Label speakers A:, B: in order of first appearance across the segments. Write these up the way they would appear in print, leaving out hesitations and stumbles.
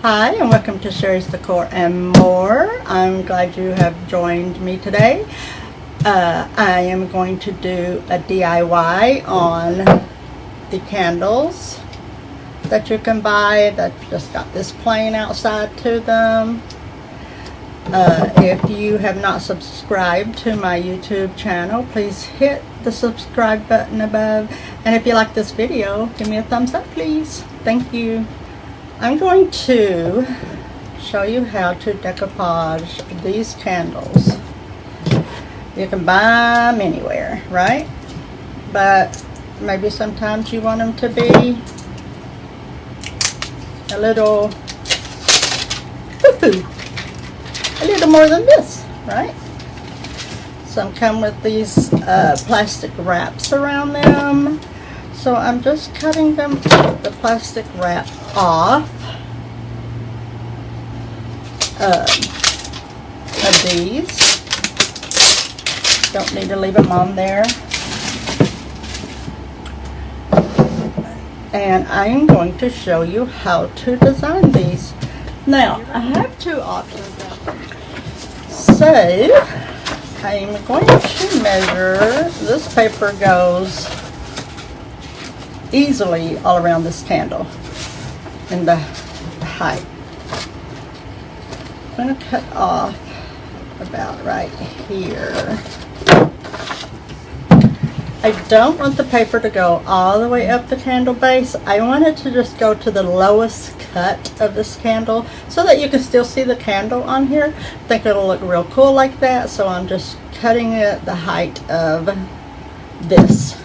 A: Hi, and welcome to Sherry's Decor and More. I'm glad you have joined me today. I am going to do a DIY on the candles that you can buy that just got this plain outside to them. If you have not subscribed to my YouTube channel, please hit the subscribe button above. And if you like this video, give me a thumbs up, please. Thank you. I'm going to show you how to decoupage these candles. You can buy them anywhere, right? But maybe sometimes you want them to be a little woo-hoo, a little more than this, right? Some come with these plastic wraps around them. So I'm just cutting them, the plastic wrap off of these. Don't need to leave them on there. And I'm going to show you how to design these. Now, I have two options. So, I'm going to measure, this paper goes easily all around this candle in the height. I'm going to cut off about right here. I don't want the paper to go all the way up the candle base. I want it to just go to the lowest cut of this candle so that you can still see the candle on here. I think it'll look real cool like that, so I'm just cutting it the height of this.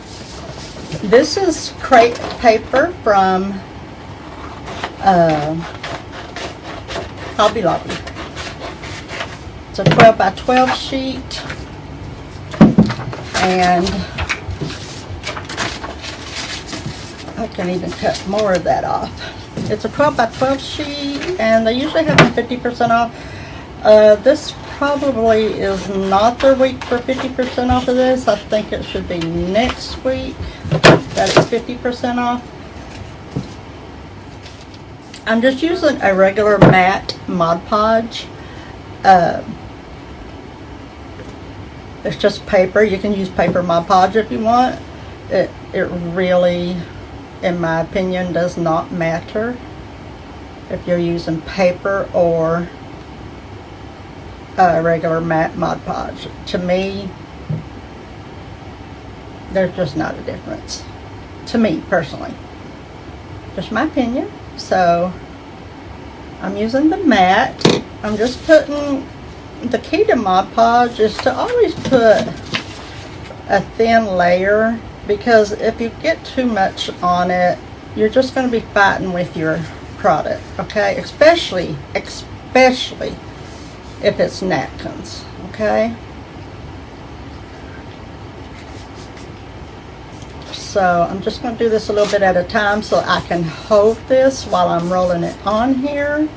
A: This is crepe paper from Hobby Lobby. It's a 12 by 12 sheet, and I can even cut more of that off. It's a 12 by 12 sheet, and they usually have them 50% off. This probably is not their week for 50% off of this. I think it should be next week that it's 50% off. I'm just using a regular matte Mod Podge. It's just paper. You can use paper Mod Podge if you want. It really, in my opinion, does not matter if you're using paper or regular matte Mod Podge. To me, there's just not a difference. To me, personally. Just my opinion. So, I'm using the matte. I'm just putting, the key to Mod Podge is to always put a thin layer, because if you get too much on it, you're just going to be fighting with your product, okay? Especially if it's napkins, okay? So I'm just going to do this a little bit at a time so I can hold this while I'm rolling it on here.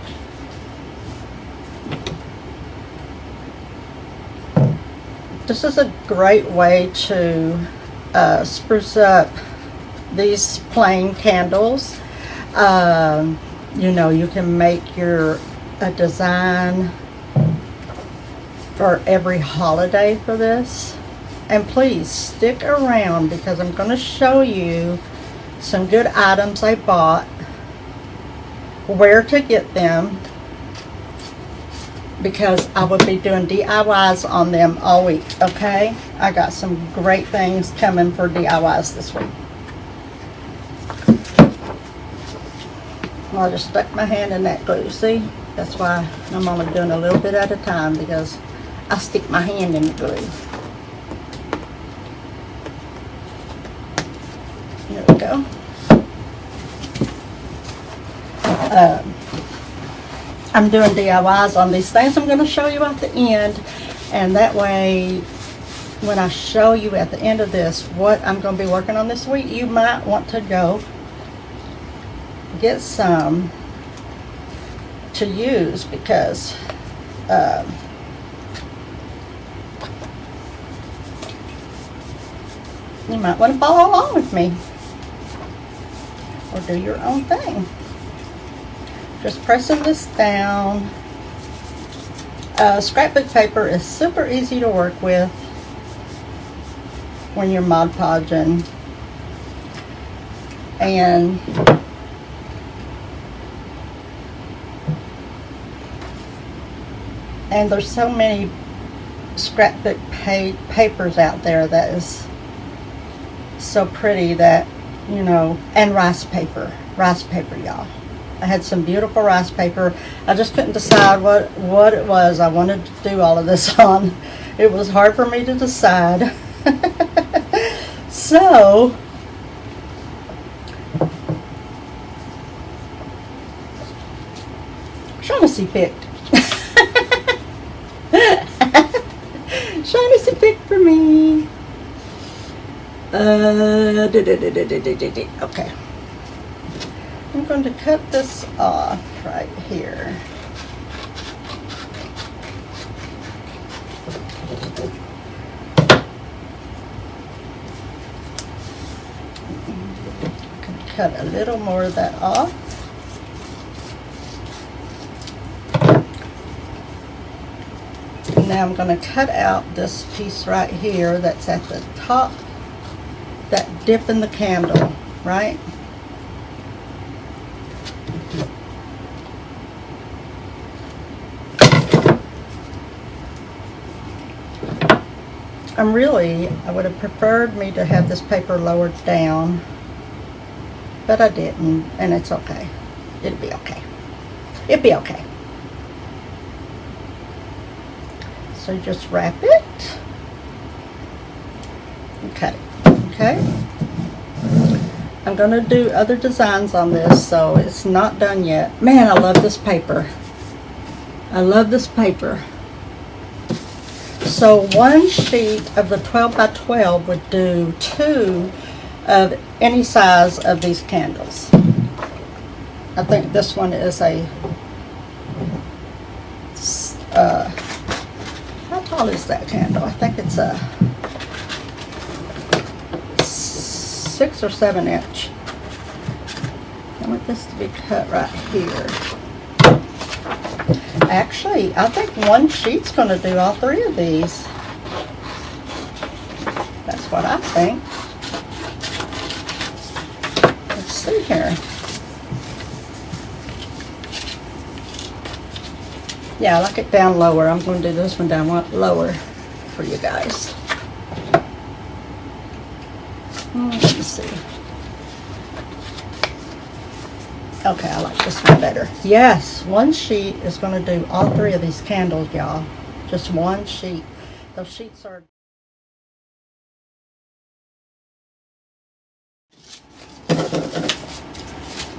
A: This is a great way to spruce up these plain candles. You know, you can make a design for every holiday for this. And please stick around, because I'm going to show you some good items I bought, where to get them, because I will be doing DIYs on them all week, okay? I got some great things coming for DIYs this week. Well, I just stuck my hand in that glue, see? That's why I'm only doing a little bit at a time, because I stick my hand in the glue. There we go. I'm doing DIYs on these things. I'm going to show you at the end, and that way when I show you at the end of this what I'm going to be working on this week, you might want to go get some to use, because you might want to follow along with me or do your own thing. Just pressing this down. Scrapbook paper is super easy to work with when you're Mod Podging. And there's so many scrapbook papers out there that is so pretty that, you know, and rice paper, y'all. I had some beautiful rice paper. I just couldn't decide what it was I wanted to do all of this on. It was hard for me to decide. So Shaughnessy picked. Shaughnessy picked for me. Okay. I'm going to cut this off right here. I can cut a little more of that off. And now I'm going to cut out this piece right here that's at the top, that dip in the candle, right? I would have preferred me to have this paper lowered down, but I didn't, and it's okay. It'll be okay. It'll be okay. So just wrap it. Okay. I'm going to do other designs on this, so it's not done yet. Man, I love this paper. I love this paper. So one sheet of the 12 by 12 would do 2 of any size of these candles. I think this one is a, how tall is that candle? I think it's a 6 or 7 inch. I want this to be cut right here. Actually, I think one sheet's going to do all 3 of these. That's what I think. Let's see here. Yeah, I like it down lower. I'm going to do this one down lower for you guys. Let me see. Okay, I like this one better. Yes, one sheet is going to do all 3 of these candles, y'all. Just one sheet. Those sheets are...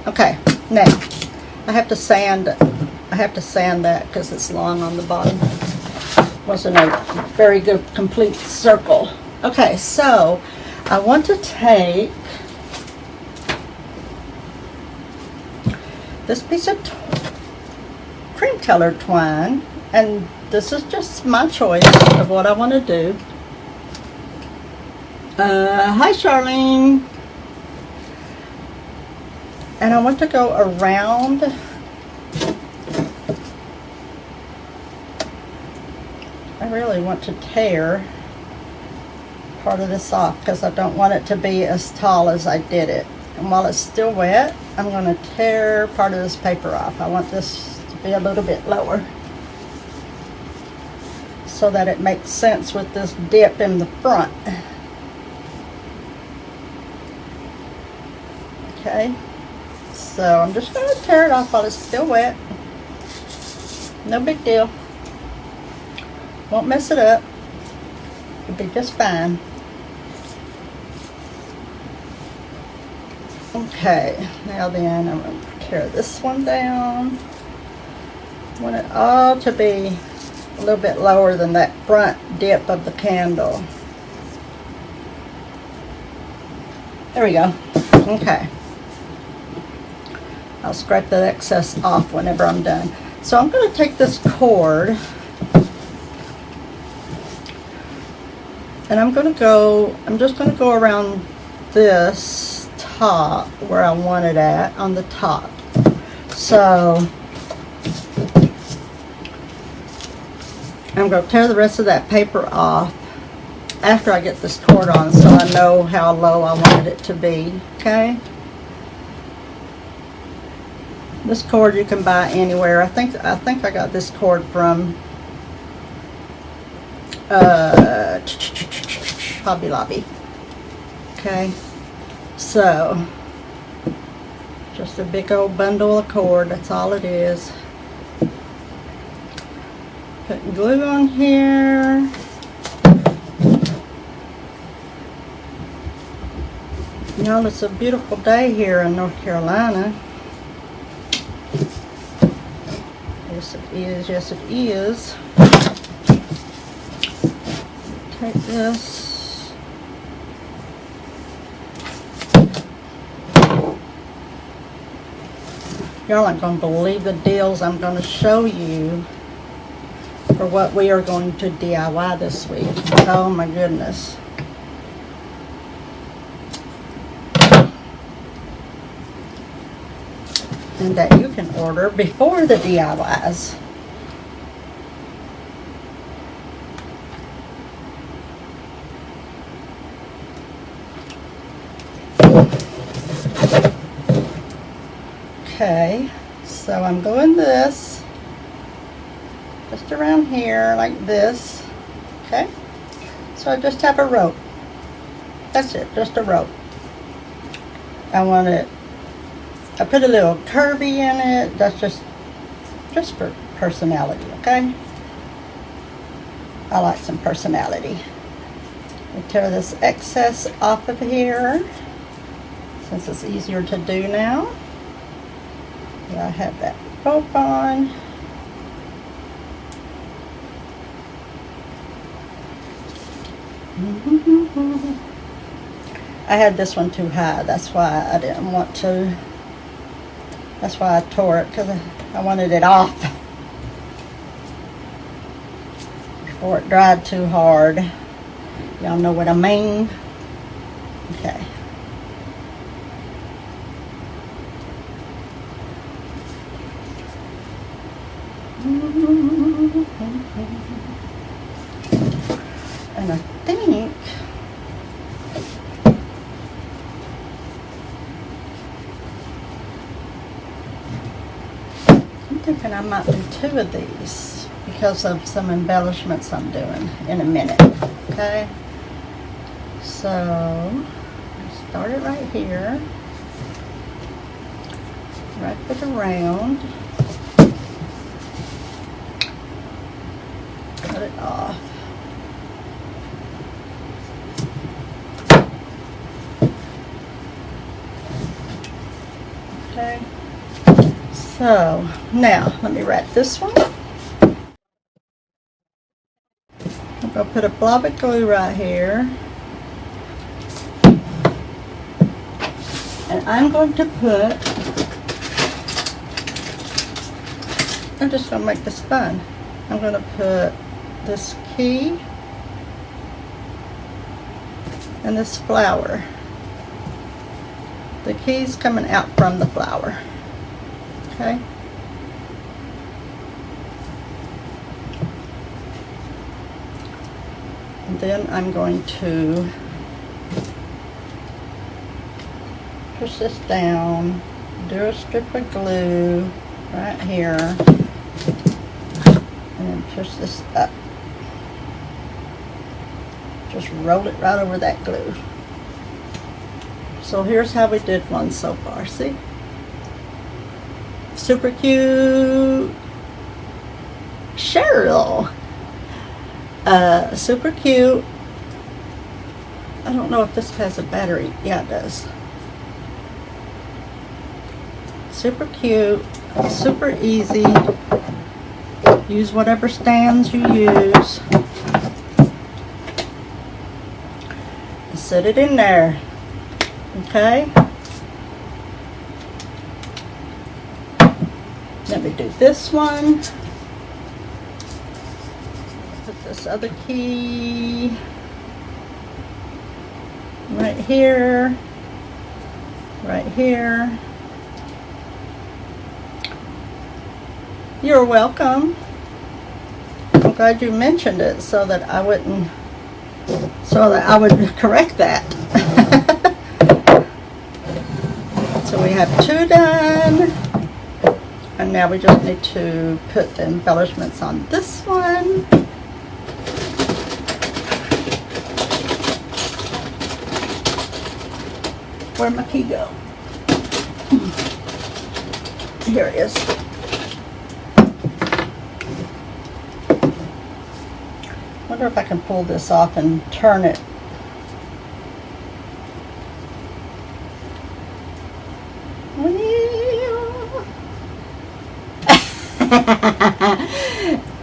A: Okay, now I have to sand that because it's long on the bottom. Wasn't a very good complete circle. Okay, so I want to take this piece of cream colored twine, and this is just my choice of what I want to do. Hi Charlene. And I want to go around I really want to tear part of this off because I don't want it to be as tall as I did it. And while it's still wet, I'm going to tear part of this paper off. I want this to be a little bit lower so that it makes sense with this dip in the front. Okay, so I'm just going to tear it off while it's still wet. No big deal. Won't mess it up. It'll be just fine. Okay, now then I'm going to tear this one down. I want it all to be a little bit lower than that front dip of the candle. There we go. Okay. I'll scrape that excess off whenever I'm done. So I'm going to take this cord and I'm just going to go around this top where I want it at on the top. So I'm going to tear the rest of that paper off after I get this cord on, so I know how low I wanted it to be. Okay. This cord you can buy anywhere. I think I got this cord from Hobby Lobby. Okay. So just a big old bundle of cord. That's all it is. Putting glue on here. Y'all, it's a beautiful day here in North Carolina. Yes, it is. Yes, it is. Take this. Y'all aren't going to believe the deals I'm going to show you for what we are going to DIY this week. Oh my goodness. And that you can order before the DIYs. Okay, so I'm going this just around here like this. Okay, so I just have a rope. That's it, just a rope. I want it, I put a little curvy in it. That's just for personality, okay? I like some personality. I tear this excess off of here since it's easier to do now. I have that rope on. I had this one too high. That's why I didn't want to. That's why I tore it, because I wanted it off before it dried too hard. Y'all know what I mean? Okay. And I think I'm thinking I might do 2 of these because of some embellishments I'm doing in a minute. Okay, so I start it right here, wrap it around, cut it off. Okay, so now let me wrap this one. I'm going to put a blob of glue right here, and I'm going to put, I'm just going to make this fun. I'm going to put this key and this flower. The key's coming out from the flower. Okay. And then I'm going to push this down, do a strip of glue right here, and then push this up. Just roll it right over that glue. So here's how we did one so far, see? Super cute. Cheryl. Super cute. I don't know if this has a battery. Yeah, it does. Super cute. Super easy. Use whatever stands you use. Set it in there. Okay. Let me do this one. Put this other key right here, right here. You're welcome. I'm glad you mentioned it so that I would correct that. So we have 2 done, and now we just need to put the embellishments on this one. Where'd my key go? Here it is. Wonder if I can pull this off and turn it.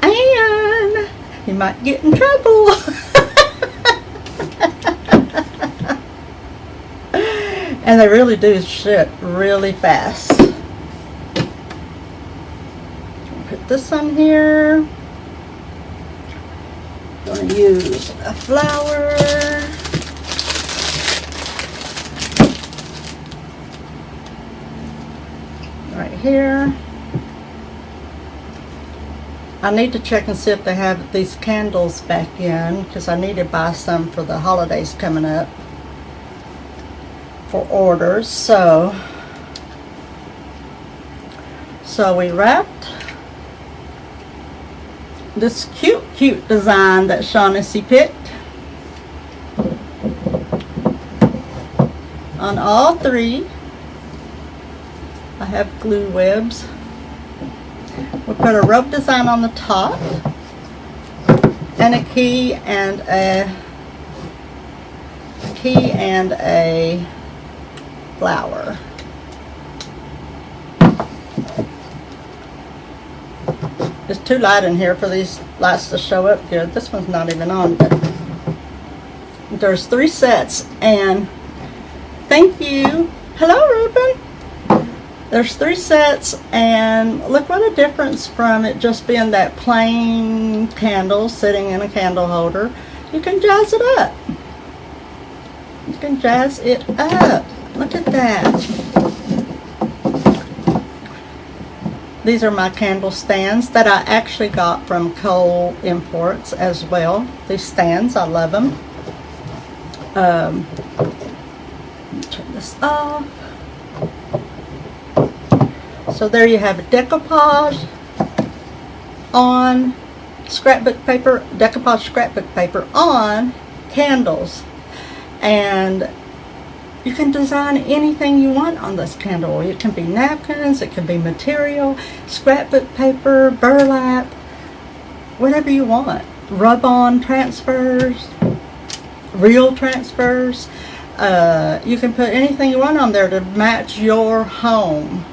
A: And you might get in trouble. And they really do ship really fast. Put this on here. I'm going to use a flower. Right here. I need to check and see if they have these candles back in, because I need to buy some for the holidays coming up for orders. So we wrapped this cute design that Shaughnessy picked on all 3. I have glue webs. We'll put a rope design on the top and a key and a flower. It's too light in here for these lights to show up good. This one's not even on, but there's 3 sets, and thank you. Hello, Ruben. There's 3 sets, and look what a difference from it just being that plain candle sitting in a candle holder. You can jazz it up. You can jazz it up. Look at that. These are my candle stands that I actually got from Cole Imports as well. These stands, I love them. Turn this off. So there you have a decoupage on scrapbook paper, decoupage scrapbook paper on candles. And you can design anything you want on this candle. It can be napkins, it can be material, scrapbook paper, burlap, whatever you want. Rub-on transfers, real transfers. You can put anything you want on there to match your home,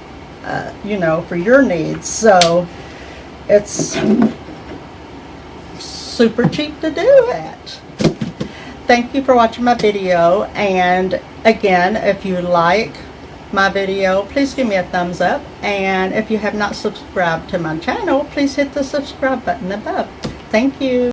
A: you know, for your needs. So it's super cheap to do it. Thank you for watching my video, and again, if you like my video, please give me a thumbs up, and if you have not subscribed to my channel, please hit the subscribe button above. Thank you.